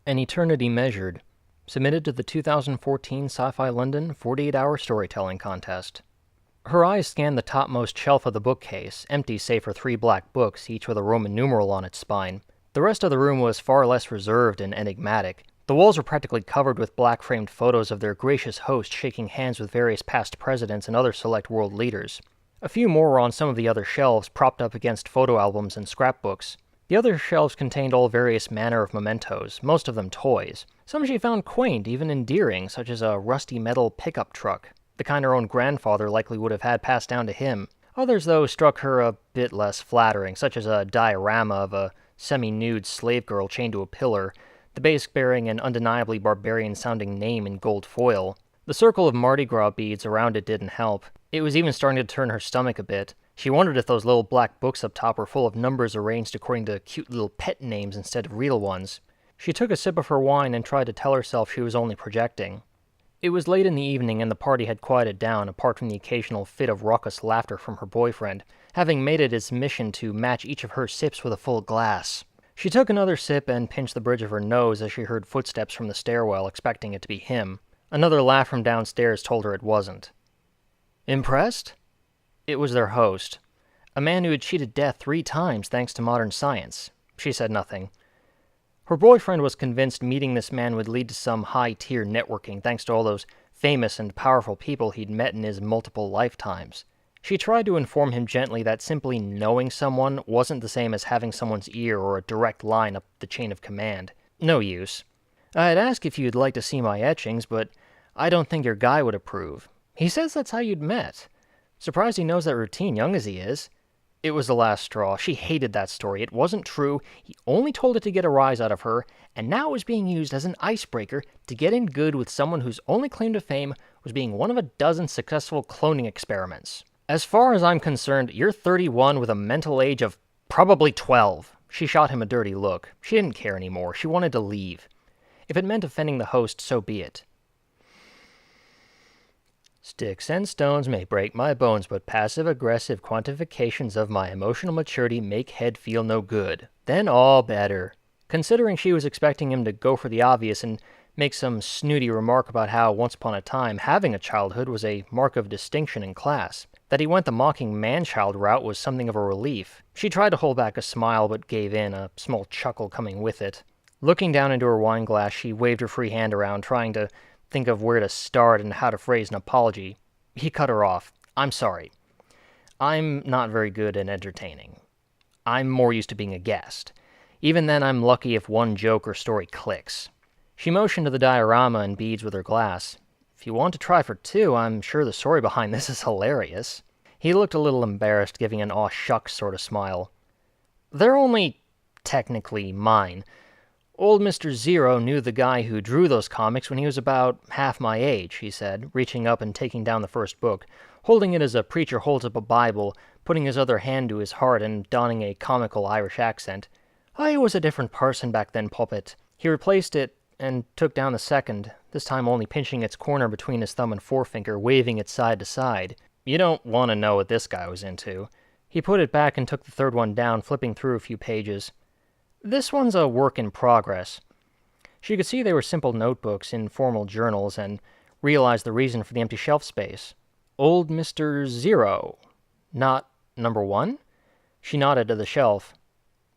An Eternity Measured, submitted to the 2014 Sci-Fi London 48-hour storytelling contest. Her eyes scanned the topmost shelf of the bookcase, empty save for 3 black books, each with a Roman numeral on its spine. The rest of the room was far less reserved and enigmatic. The walls were practically covered with black-framed photos of their gracious host shaking hands with various past presidents and other select world leaders. A few more were on some of the other shelves, propped up against photo albums and scrapbooks. The other shelves contained all various manner of mementos, most of them toys. Some she found quaint, even endearing, such as a rusty metal pickup truck, the kind her own grandfather likely would have had passed down to him. Others, though, struck her a bit less flattering, such as a diorama of a semi-nude slave girl chained to a pillar, the base bearing an undeniably barbarian-sounding name in gold foil. The circle of Mardi Gras beads around it didn't help. It was even starting to turn her stomach a bit. She wondered if those little black books up top were full of numbers arranged according to cute little pet names instead of real ones. She took a sip of her wine and tried to tell herself she was only projecting. It was late in the evening and the party had quieted down, apart from the occasional fit of raucous laughter from her boyfriend, having made it its mission to match each of her sips with a full glass. She took another sip and pinched the bridge of her nose as she heard footsteps from the stairwell, expecting it to be him. Another laugh from downstairs told her it wasn't. Impressed? It was their host, a man who had cheated death 3 times thanks to modern science. She said nothing. Her boyfriend was convinced meeting this man would lead to some high-tier networking thanks to all those famous and powerful people he'd met in his multiple lifetimes. She tried to inform him gently that simply knowing someone wasn't the same as having someone's ear or a direct line up the chain of command. No use. I'd ask if you'd like to see my etchings, but I don't think your guy would approve. He says that's how you'd met. Surprised he knows that routine, young as he is. It was the last straw. She hated that story. It wasn't true. He only told it to get a rise out of her, and now it was being used as an icebreaker to get in good with someone whose only claim to fame was being one of a dozen successful cloning experiments. As far as I'm concerned, you're 31 with a mental age of probably 12. She shot him a dirty look. She didn't care anymore. She wanted to leave. If it meant offending the host, so be it. Sticks and stones may break my bones, but passive-aggressive quantifications of my emotional maturity make head feel no good. Then all better. Considering she was expecting him to go for the obvious and make some snooty remark about how, once upon a time, having a childhood was a mark of distinction in class. That he went the mocking man-child route was something of a relief. She tried to hold back a smile, but gave in, a small chuckle coming with it. Looking down into her wine glass, she waved her free hand around, trying to think of where to start and how to phrase an apology. He cut her off. I'm sorry. I'm not very good at entertaining. I'm more used to being a guest. Even then, I'm lucky if one joke or story clicks. She motioned to the diorama and beads with her glass. If you want to try for 2, I'm sure the story behind this is hilarious. He looked a little embarrassed, giving an aw shucks sort of smile. They're only technically mine. Old Mr. Zero knew the guy who drew those comics when he was about half my age, he said, reaching up and taking down the first book, holding it as a preacher holds up a Bible, putting his other hand to his heart and donning a comical Irish accent. I was a different person back then, Puppet. He replaced it and took down the second, this time only pinching its corner between his thumb and forefinger, waving it side to side. You don't want to know what this guy was into. He put it back and took the third one down, flipping through a few pages. This one's a work in progress. She could see they were simple notebooks, informal journals, and realized the reason for the empty shelf space. Old Mr. Zero. Not number 1? She nodded to the shelf.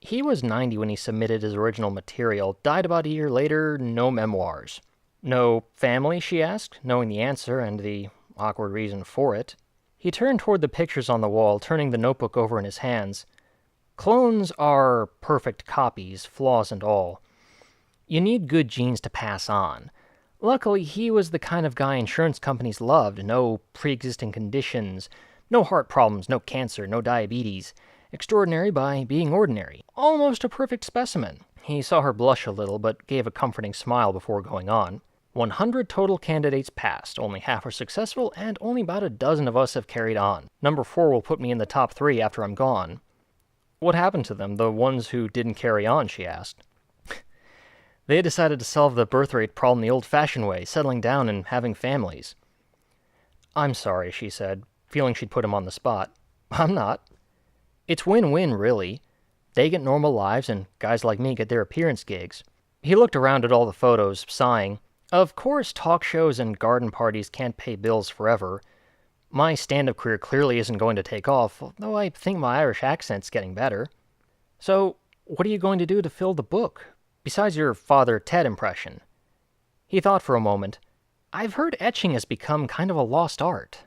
He was 90 when he submitted his original material, died about a year later, no memoirs. No family, she asked, knowing the answer and the awkward reason for it. He turned toward the pictures on the wall, turning the notebook over in his hands. Clones are perfect copies, flaws and all. You need good genes to pass on. Luckily, he was the kind of guy insurance companies loved. No pre-existing conditions, no heart problems, no cancer, no diabetes. Extraordinary by being ordinary. Almost a perfect specimen. He saw her blush a little, but gave a comforting smile before going on. 100 total candidates passed, only half are successful, and only about a dozen of us have carried on. Number 4 will put me in the top 3 after I'm gone. What happened to them, the ones who didn't carry on, she asked. They had decided to solve the birth rate problem the old-fashioned way, settling down and having families. "I'm sorry," she said, feeling she'd put him on the spot. "I'm not. It's win-win, really. They get normal lives, and guys like me get their appearance gigs." He looked around at all the photos, sighing. "Of course, talk shows and garden parties can't pay bills forever. My stand-up career clearly isn't going to take off, though I think my Irish accent's getting better. So, what are you going to do to fill the book, besides your Father Ted impression?" He thought for a moment. "I've heard etching has become kind of a lost art."